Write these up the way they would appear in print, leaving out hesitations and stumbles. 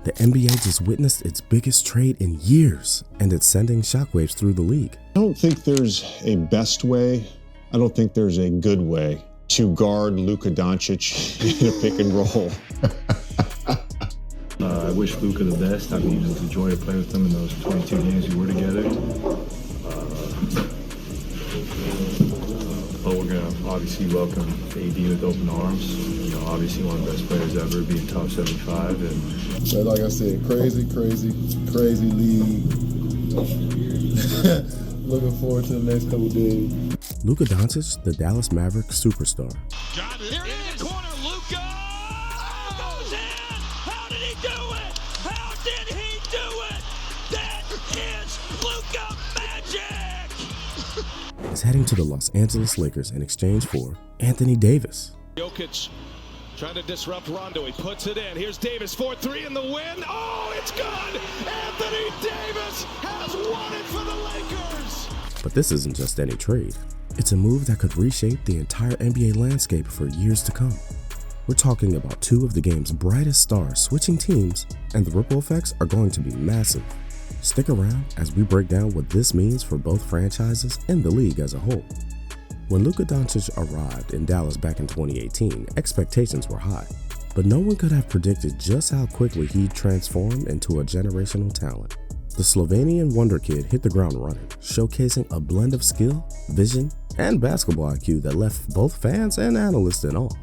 The NBA just witnessed its biggest trade in years, and it's sending shockwaves through the league. I don't think there's a best way. I don't think there's a good way to guard Luka Doncic in a pick and roll. I wish Luka the best. I mean, it was a joy to play with him in those 22 games we were together. But we're going to obviously welcome AD with open arms. You know, obviously one of the best players ever, being top 75. And so like I said, crazy league. Looking forward to the next couple days. Luka Doncic, the Dallas Mavericks superstar. Got it. Here in the corner, Luka goes in. How did he do it? How did he do it? That is Luka magic. Is heading to the Los Angeles Lakers in exchange for Anthony Davis. Jokic trying to disrupt Rondo. He puts it in. Here's Davis, 4-3 in the win. Oh, it's good. Anthony Davis has won it for the Lakers. But this isn't just any trade. It's a move that could reshape the entire NBA landscape for years to come. We're talking about two of the game's brightest stars switching teams, and the ripple effects are going to be massive. Stick around as we break down what this means for both franchises and the league as a whole. When Luka Doncic arrived in Dallas back in 2018, expectations were high, but no one could have predicted just how quickly he'd transform into a generational talent. The Slovenian wonder kid hit the ground running, showcasing a blend of skill, vision, and basketball IQ that left both fans and analysts in awe.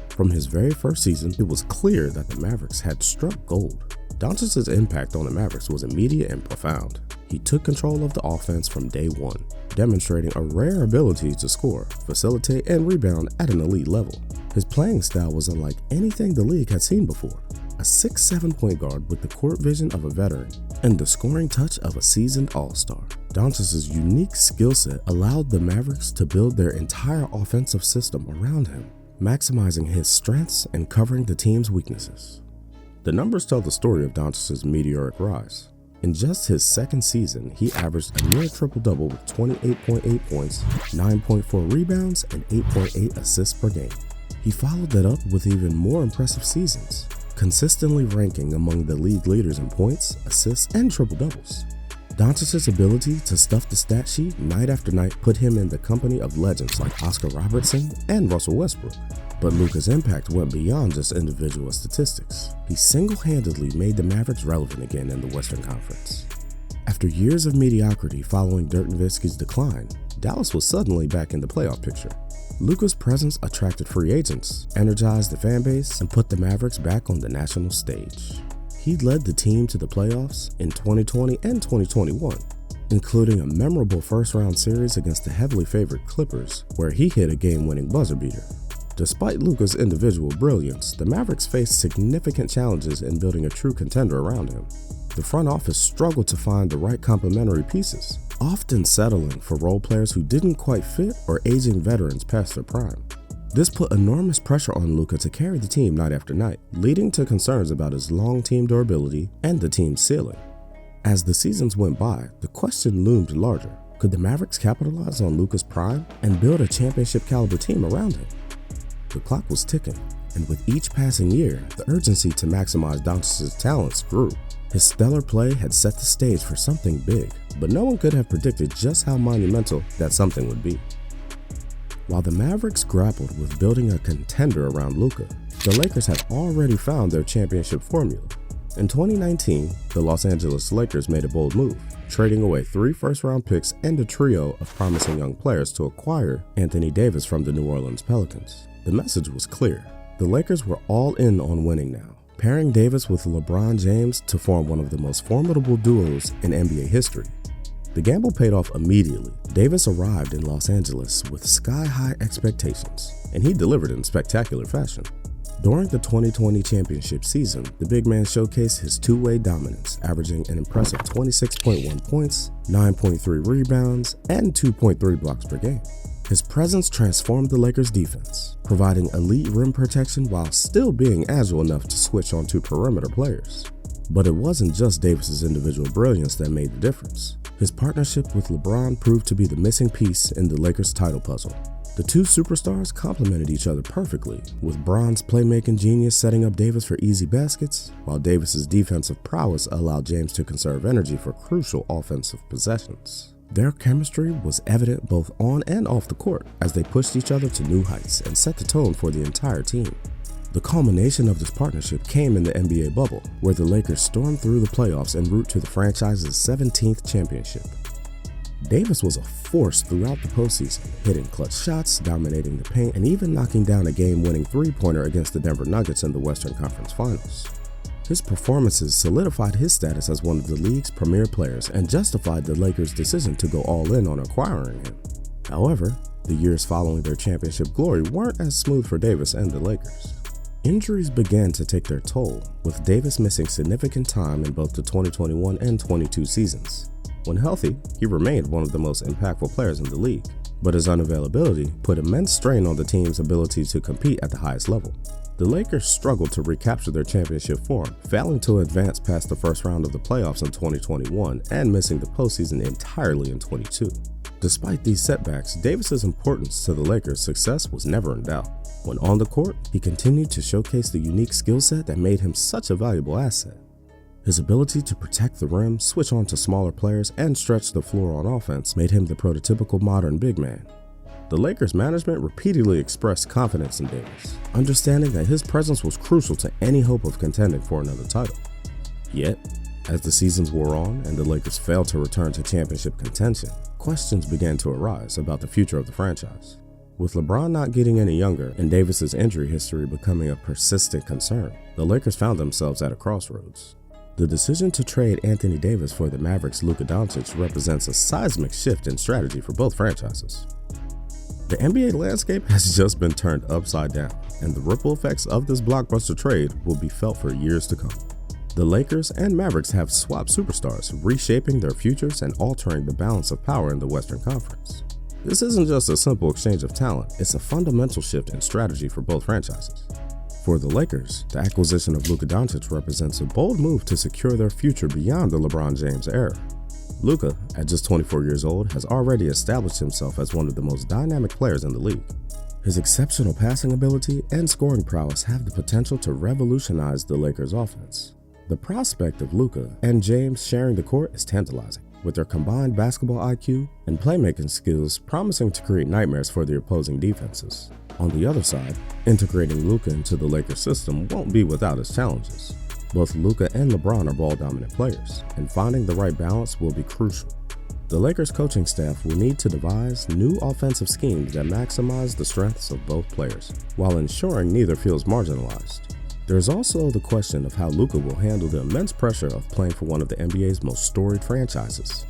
From his very first season, it was clear that the Mavericks had struck gold. Doncic's impact on the Mavericks was immediate and profound. He took control of the offense from day one, demonstrating a rare ability to score, facilitate, and rebound at an elite level. His playing style was unlike anything the league had seen before. A 6'7" point guard with the court vision of a veteran and the scoring touch of a seasoned all-star. Doncic's unique skill set allowed the Mavericks to build their entire offensive system around him, maximizing his strengths and covering the team's weaknesses. The numbers tell the story of Doncic's meteoric rise. In just his second season, he averaged a near triple-double with 28.8 points, 9.4 rebounds, and 8.8 assists per game. He followed that up with even more impressive seasons, consistently ranking among the league leaders in points, assists, and triple-doubles. Doncic's ability to stuff the stat sheet night after night put him in the company of legends like Oscar Robertson and Russell Westbrook. But Luka's impact went beyond just individual statistics. He single-handedly made the Mavericks relevant again in the Western Conference. After years of mediocrity following Dirk Nowitzki's decline, Dallas was suddenly back in the playoff picture. Luka's presence attracted free agents, energized the fan base, and put the Mavericks back on the national stage. He led the team to the playoffs in 2020 and 2021, including a memorable first-round series against the heavily favored Clippers, where he hit a game-winning buzzer beater. Despite Luka's individual brilliance, the Mavericks faced significant challenges in building a true contender around him. The front office struggled to find the right complementary pieces, often settling for role players who didn't quite fit or aging veterans past their prime. This put enormous pressure on Luka to carry the team night after night, leading to concerns about his long team durability and the team's ceiling. As the seasons went by, the question loomed larger. Could the Mavericks capitalize on Luka's prime and build a championship-caliber team around him? The clock was ticking, and with each passing year, the urgency to maximize Doncic's talents grew. His stellar play had set the stage for something big, but no one could have predicted just how monumental that something would be. While the Mavericks grappled with building a contender around Luka, the Lakers had already found their championship formula. In 2019, the Los Angeles Lakers made a bold move, trading away 3 first-round picks and a trio of promising young players to acquire Anthony Davis from the New Orleans Pelicans. The message was clear. The Lakers were all in on winning now, pairing Davis with LeBron James to form one of the most formidable duos in NBA history. The gamble paid off immediately. Davis arrived in Los Angeles with sky-high expectations, and he delivered in spectacular fashion. During the 2020 championship season, the big man showcased his two-way dominance, averaging an impressive 26.1 points, 9.3 rebounds, and 2.3 blocks per game. His presence transformed the Lakers' defense, providing elite rim protection while still being agile enough to switch onto perimeter players. But it wasn't just Davis's individual brilliance that made the difference. His partnership with LeBron proved to be the missing piece in the Lakers' title puzzle. The two superstars complemented each other perfectly, with Bron's playmaking genius setting up Davis for easy baskets, while Davis's defensive prowess allowed James to conserve energy for crucial offensive possessions. Their chemistry was evident both on and off the court as they pushed each other to new heights and set the tone for the entire team. The culmination of this partnership came in the NBA bubble, where the Lakers stormed through the playoffs en route to the franchise's 17th championship. Davis was a force throughout the postseason, hitting clutch shots, dominating the paint, and even knocking down a game-winning three-pointer against the Denver Nuggets in the Western Conference Finals. His performances solidified his status as one of the league's premier players and justified the Lakers' decision to go all in on acquiring him. However, the years following their championship glory weren't as smooth for Davis and the Lakers. Injuries began to take their toll, with Davis missing significant time in both the 2021 and 22 seasons. When healthy, he remained one of the most impactful players in the league, but his unavailability put immense strain on the team's ability to compete at the highest level. The Lakers struggled to recapture their championship form, failing to advance past the first round of the playoffs in 2021 and missing the postseason entirely in 22. Despite these setbacks, Davis's importance to the Lakers' success was never in doubt. When on the court, he continued to showcase the unique skill set that made him such a valuable asset. His ability to protect the rim, switch on to smaller players, and stretch the floor on offense made him the prototypical modern big man. The Lakers management repeatedly expressed confidence in Davis, understanding that his presence was crucial to any hope of contending for another title. Yet, as the seasons wore on and the Lakers failed to return to championship contention, questions began to arise about the future of the franchise. With LeBron not getting any younger and Davis's injury history becoming a persistent concern, the Lakers found themselves at a crossroads. The decision to trade Anthony Davis for the Mavericks' Luka Doncic represents a seismic shift in strategy for both franchises. The NBA landscape has just been turned upside down, and the ripple effects of this blockbuster trade will be felt for years to come. The Lakers and Mavericks have swapped superstars, reshaping their futures and altering the balance of power in the Western Conference. This isn't just a simple exchange of talent, it's a fundamental shift in strategy for both franchises. For the Lakers, the acquisition of Luka Doncic represents a bold move to secure their future beyond the LeBron James era. Luka, at just 24 years old, has already established himself as one of the most dynamic players in the league. His exceptional passing ability and scoring prowess have the potential to revolutionize the Lakers' offense. The prospect of Luka and James sharing the court is tantalizing, with their combined basketball IQ and playmaking skills promising to create nightmares for the opposing defenses. On the other side, integrating Luka into the Lakers system won't be without its challenges. Both Luka and LeBron are ball-dominant players, and finding the right balance will be crucial. The Lakers coaching staff will need to devise new offensive schemes that maximize the strengths of both players, while ensuring neither feels marginalized. There's also the question of how Luka will handle the immense pressure of playing for one of the NBA's most storied franchises.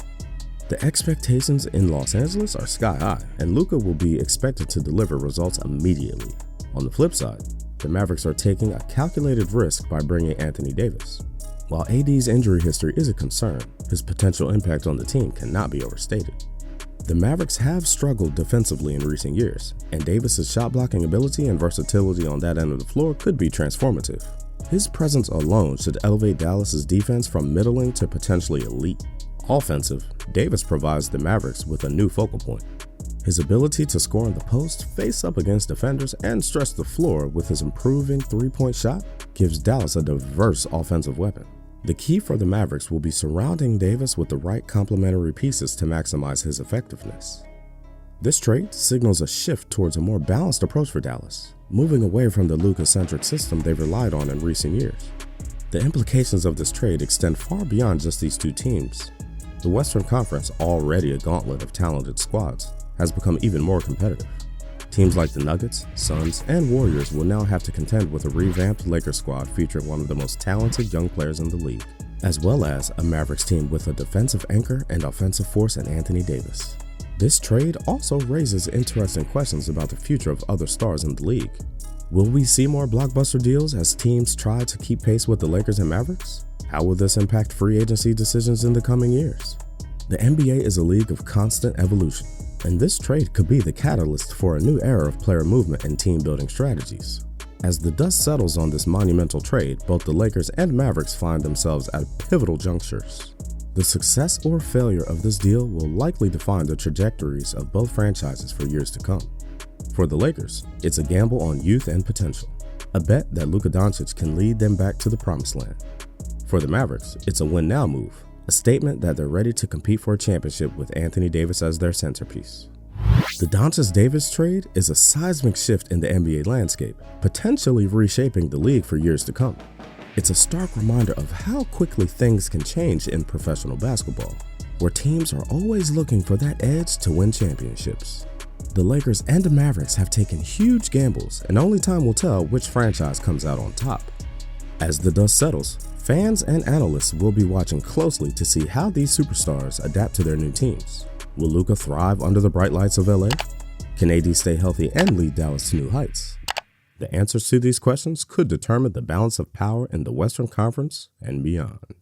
The expectations in Los Angeles are sky high, and Luka will be expected to deliver results immediately. On the flip side, the Mavericks are taking a calculated risk by bringing Anthony Davis. While AD's injury history is a concern, his potential impact on the team cannot be overstated. The Mavericks have struggled defensively in recent years, and Davis's shot-blocking ability and versatility on that end of the floor could be transformative. His presence alone should elevate Dallas's defense from middling to potentially elite. Offensive, Davis provides the Mavericks with a new focal point. His ability to score in the post, face up against defenders, and stretch the floor with his improving three-point shot gives Dallas a diverse offensive weapon. The key for the Mavericks will be surrounding Davis with the right complementary pieces to maximize his effectiveness. This trade signals a shift towards a more balanced approach for Dallas, moving away from the Luka-centric system they've relied on in recent years. The implications of this trade extend far beyond just these two teams. The Western Conference, already a gauntlet of talented squads, has become even more competitive. Teams like the Nuggets, Suns, and Warriors will now have to contend with a revamped Lakers squad featuring one of the most talented young players in the league, as well as a Mavericks team with a defensive anchor and offensive force in Anthony Davis. This trade also raises interesting questions about the future of other stars in the league. Will we see more blockbuster deals as teams try to keep pace with the Lakers and Mavericks? How will this impact free agency decisions in the coming years? The NBA is a league of constant evolution, and this trade could be the catalyst for a new era of player movement and team-building strategies. As the dust settles on this monumental trade, both the Lakers and Mavericks find themselves at pivotal junctures. The success or failure of this deal will likely define the trajectories of both franchises for years to come. For the Lakers, it's a gamble on youth and potential, a bet that Luka Doncic can lead them back to the promised land. For the Mavericks, it's a win-now move, a statement that they're ready to compete for a championship with Anthony Davis as their centerpiece. The Doncic-Davis trade is a seismic shift in the NBA landscape, potentially reshaping the league for years to come. It's a stark reminder of how quickly things can change in professional basketball, where teams are always looking for that edge to win championships. The Lakers and the Mavericks have taken huge gambles, and only time will tell which franchise comes out on top. As the dust settles, fans and analysts will be watching closely to see how these superstars adapt to their new teams. Will Luka thrive under the bright lights of LA? Can AD stay healthy and lead Dallas to new heights? The answers to these questions could determine the balance of power in the Western Conference and beyond.